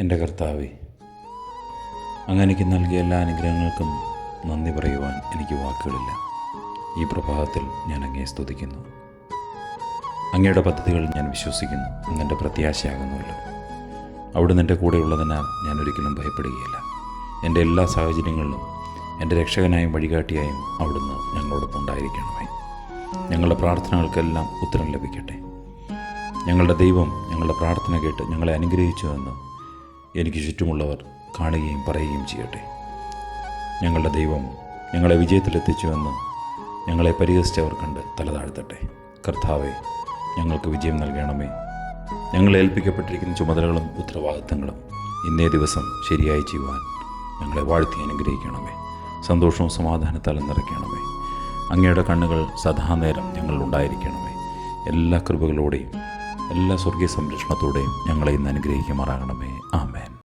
എൻ്റെ കർത്താവേ, അങ്ങ് എനിക്ക് നൽകിയ എല്ലാ അനുഗ്രഹങ്ങൾക്കും നന്ദി പറയുവാൻ എനിക്ക് വാക്കുകളില്ല. ഈ പ്രഭാതത്തിൽ ഞാൻ അങ്ങയെ സ്തുതിക്കുന്നു. അങ്ങയുടെ പദ്ധതികൾ ഞാൻ വിശ്വസിക്കുന്നു. അങ്ങൻ്റെ പ്രത്യാശയാകുന്നുവല്ലോ. അവിടുന്ന് എൻ്റെ കൂടെയുള്ളതിനാൽ ഞാൻ ഒരിക്കലും ഭയപ്പെടുകയില്ല. എൻ്റെ എല്ലാ സാഹചര്യങ്ങളിലും എൻ്റെ രക്ഷകനായും വഴികാട്ടിയായും അവിടുന്ന് ഞങ്ങളോടൊപ്പം ഉണ്ടായിരിക്കണമേ. ഞങ്ങളുടെ പ്രാർത്ഥനകൾക്കെല്ലാം ഉത്തരം ലഭിക്കട്ടെ. ഞങ്ങളുടെ ദൈവം ഞങ്ങളുടെ പ്രാർത്ഥന കേട്ട് ഞങ്ങളെ അനുഗ്രഹിച്ചുവെന്ന് എനിക്ക് ചുറ്റുമുള്ളവർ കാണുകയും പറയുകയും ചെയ്യട്ടെ. ഞങ്ങളുടെ ദൈവം ഞങ്ങളെ വിജയത്തിലെത്തിച്ചുവെന്ന് ഞങ്ങളെ പരിഹസിച്ചവർ കണ്ട് തലതാഴ്ത്തട്ടെ. കർത്താവെ, ഞങ്ങൾക്ക് വിജയം നൽകണമേ. ഞങ്ങളെ ഏൽപ്പിക്കപ്പെട്ടിരിക്കുന്ന ചുമതലകളും ഉത്തരവാദിത്തങ്ങളും ഇന്നേ ദിവസം ശരിയായി ചെയ്യുവാൻ ഞങ്ങളെ വാഴ്ത്തി അനുഗ്രഹിക്കണമേ. സന്തോഷവും സമാധാനത്താലും നിറയ്ക്കണമേ. അങ്ങയുടെ കണ്ണുകൾ സദാനേരം ഞങ്ങളിലുണ്ടായിരിക്കണമേ. എല്ലാ കൃപകളോടെയും എല്ലാ സ്വർഗീയ സംരക്ഷണത്തോടെയും ഞങ്ങളെ ഇന്ന് അനുഗ്രഹിക്കുമാറാകണമേ. ആമേൻ.